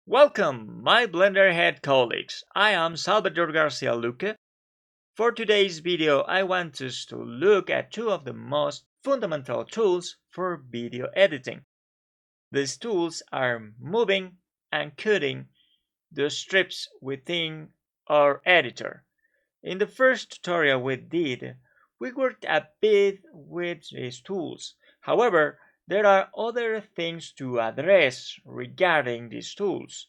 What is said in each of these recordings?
Welcome, my Blenderhead colleagues. I am Salvador García Luque. For today's video, I want us to look at two of the most fundamental tools for video editing. These tools are moving and cutting the strips within our editor. In the first tutorial we did, we worked a bit with these tools. However, there are other things to address regarding these tools.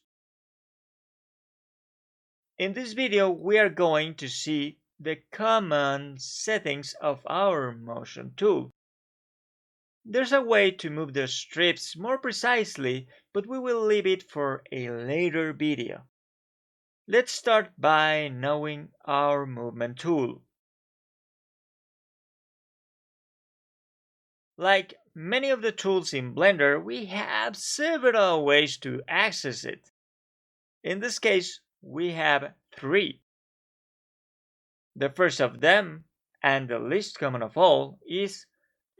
In this video, we are going to see the common settings of our motion tool. There's a way to move the strips more precisely, but we will leave it for a later video. Let's start by knowing our movement tool. Like many of the tools in Blender, we have several ways to access it. In this case, we have three. The first of them, and the least common of all, is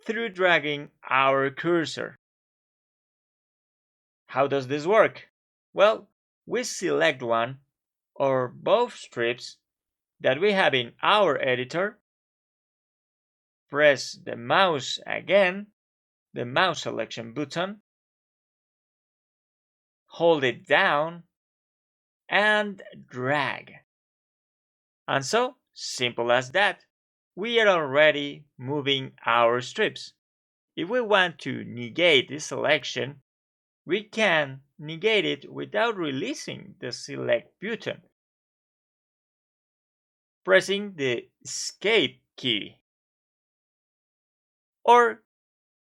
through dragging our cursor. How does this work? Well, we select one or both strips that we have in our editor, press the mouse again, the mouse selection button, hold it down, and drag. And so, simple as that, we are already moving our strips. If we want to negate this selection, we can negate it without releasing the select button, pressing the escape key or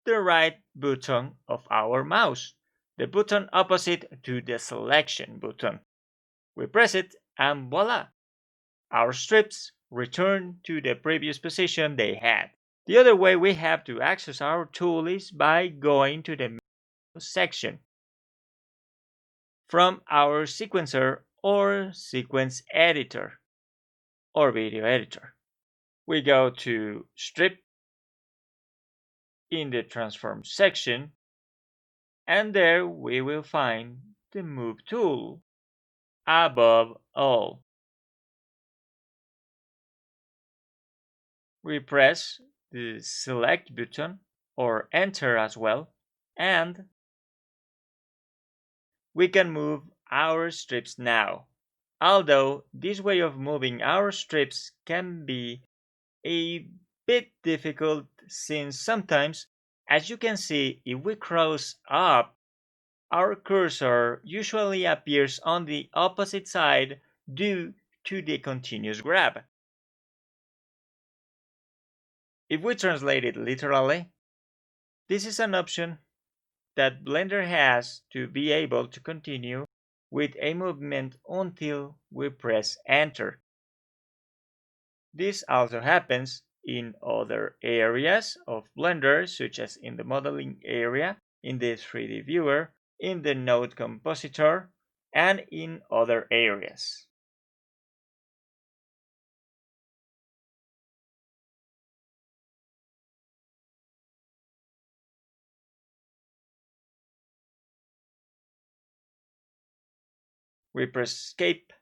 the right button of our mouse, the button opposite to the selection button. We press it and voila! Our strips return to the previous position they had. The other way we have to access our tool is by going to the menu section from our sequencer or sequence editor or video editor. We go to strip in the transform section, and there we will find the move tool above all. We press the select button or enter as well, and we can move our strips now. Although this way of moving our strips can be a bit difficult since sometimes, as you can see, if we cross up, our cursor usually appears on the opposite side due to the continuous grab. If we translate it literally, this is an option that Blender has to be able to continue with a movement until we press enter. This also happens in other areas of Blender, such as in the modeling area, in the 3D viewer, in the node compositor, and in other areas. We press escape.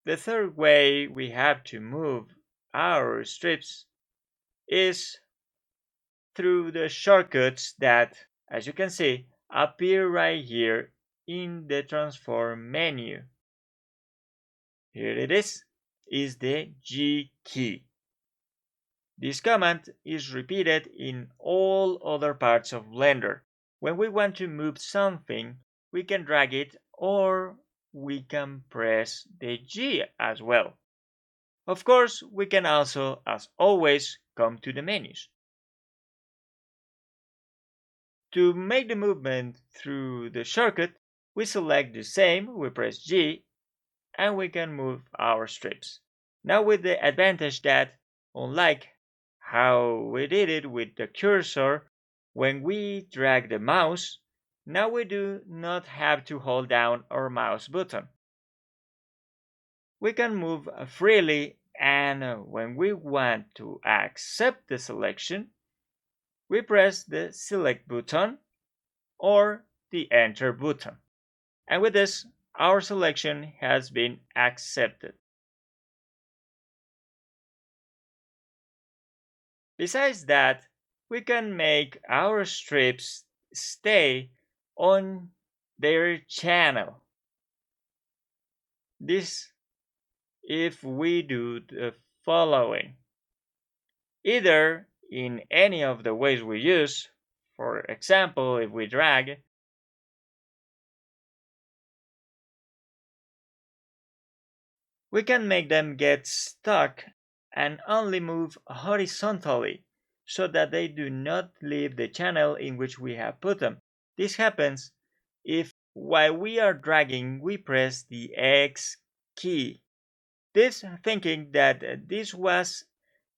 The third way we have to move our strips is through the shortcuts that, as you can see, appear right here in the transform menu. Here it is the G key. This command is repeated in all other parts of Blender. When we want to move something, we can drag it or we can press the G as well. Of course, we can also, as always, come to the menus. To make the movement through the shortcut, we select the same, we press G, and we can move our strips. Now with the advantage that, unlike how we did it with the cursor, when we drag the mouse, now we do not have to hold down our mouse button. We can move freely, and when we want to accept the selection, we press the select button or the enter button. And with this, our selection has been accepted. Besides that, we can make our strips stay on their channel. This if we do the following. Either in any of the ways we use, for example, if we drag, we can make them get stuck and only move horizontally so that they do not leave the channel in which we have put them. This happens if while we are dragging we press the X key. This thinking that this was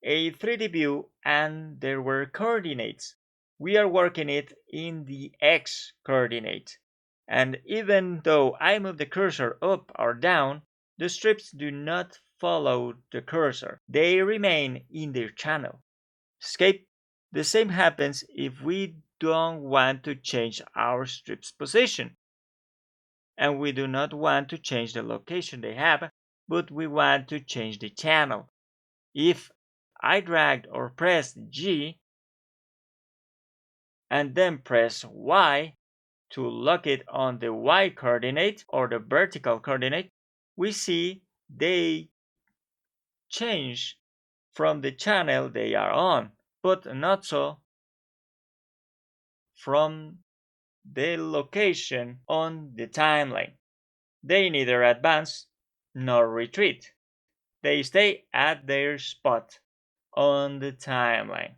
a 3D view and there were coordinates. We are working it in the X coordinate. And even though I move the cursor up or down, the strips do not follow the cursor. They remain in their channel. Escape. The same happens if we don't want to change our strip's position. And we do not want to change the location they have, but we want to change the channel. If I dragged or pressed G and then press Y to lock it on the Y coordinate or the vertical coordinate, we see they change from the channel they are on, but not so from the location on the timeline. They neither advance nor retreat. They stay at their spot on the timeline.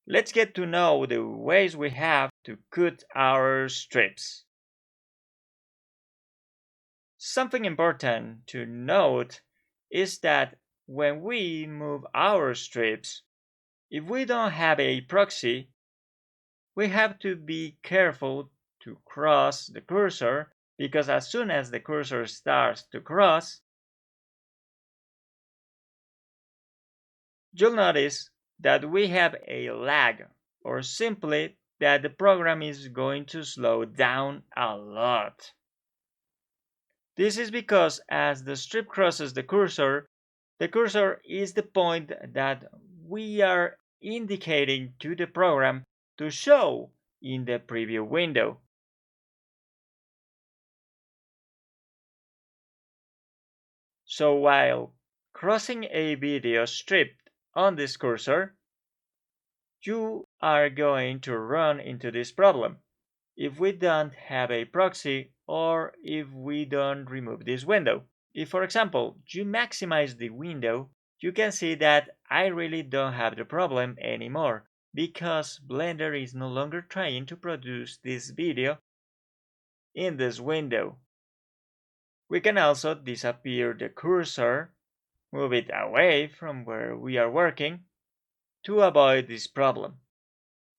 Let's get to know the ways we have to cut our strips. Something important to note is that when we move our strips, if we don't have a proxy, we have to be careful to cross the cursor, because as soon as the cursor starts to cross, you'll notice that we have a lag, or simply that the program is going to slow down a lot. This is because as the strip crosses the cursor is the point that we are indicating to the program to show in the preview window. So while crossing a video strip on this cursor, you are going to run into this problem if we don't have a proxy or if we don't remove this window. If, for example, you maximize the window, you can see that I really don't have the problem anymore because Blender is no longer trying to produce this video in this window. We can also disappear the cursor, move it away from where we are working to avoid this problem.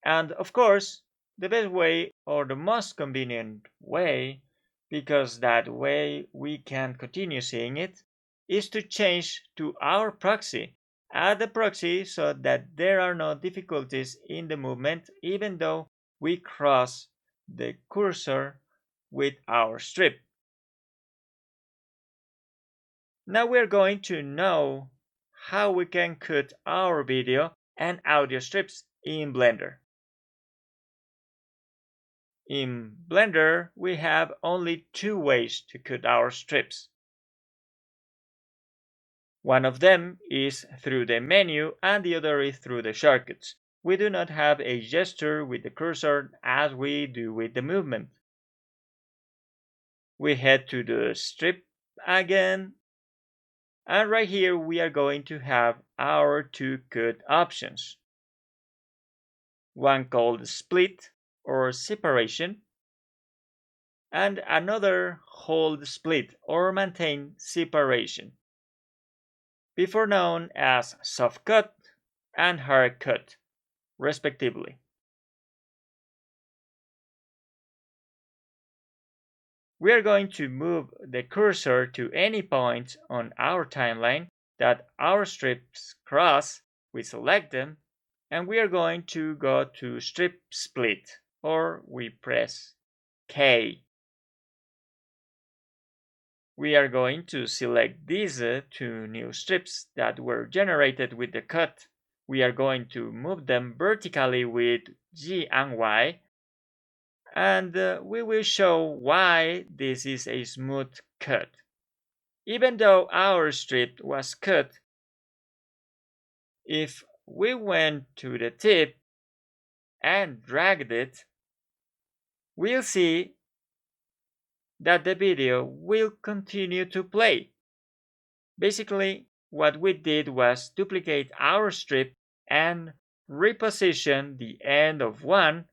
And of course, the best way or the most convenient way, because that way we can continue seeing it, is to change to our proxy. Add the proxy so that there are no difficulties in the movement even though we cross the cursor with our strip. Now we're going to know how we can cut our video and audio strips in Blender. In Blender, we have only two ways to cut our strips. One of them is through the menu and the other is through the shortcuts. We do not have a gesture with the cursor as we do with the movement. We head to the strip again, and right here we are going to have our two cut options. One called split or separation, and another hold split or maintain separation, before known as soft cut and hard cut, respectively. We are going to move the cursor to any point on our timeline that our strips cross. We select them, and we are going to go to strip split, or we press K. we are going to select these two new strips that were generated with the cut. We are going to move them vertically with G and Y, and we will show why this is a smooth cut. Even though our strip was cut, if we went to the tip and dragged it, we'll see that the video will continue to play. Basically, what we did was duplicate our strip and reposition the end of one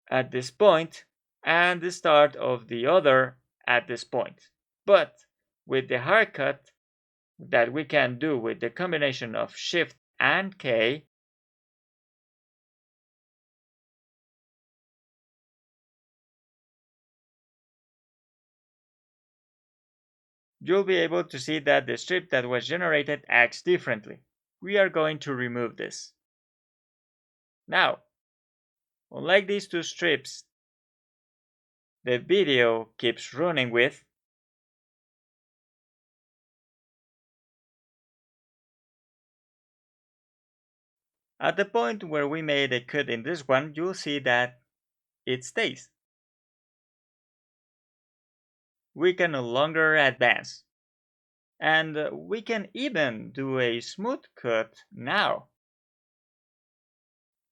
at this point and the start of the other at this point. But with the hard cut that we can do with the combination of Shift and K, you'll be able to see that the strip that was generated acts differently. We are going to remove this. Now, unlike these two strips the video keeps running with, at the point where we made a cut in this one, you'll see that it stays. We can no longer advance. And we can even do a smooth cut now.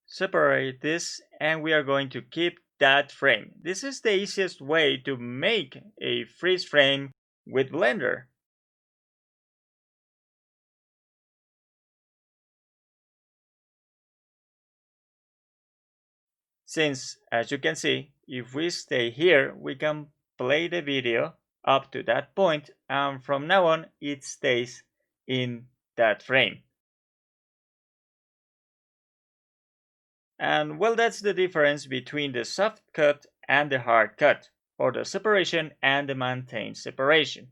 Separate this and we are going to keep that frame. This is the easiest way to make a freeze frame with Blender. Since, as you can see, if we stay here, we can play the video up to that point, and from now on it stays in that frame. And well, that's the difference between the soft cut and the hard cut, or the separation and the maintained separation.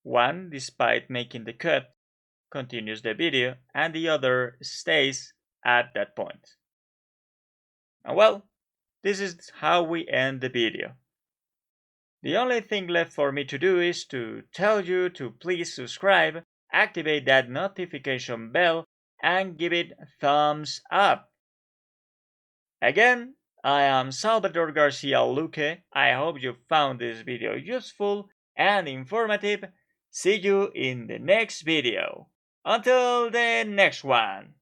One, despite making the cut, continues the video, and the other stays at that point. And well, this is how we end the video. The only thing left for me to do is to tell you to please subscribe, activate that notification bell, and give it thumbs up. Again, I am Salvador García Luque. I hope you found this video useful and informative. See you in the next video. Until the next one.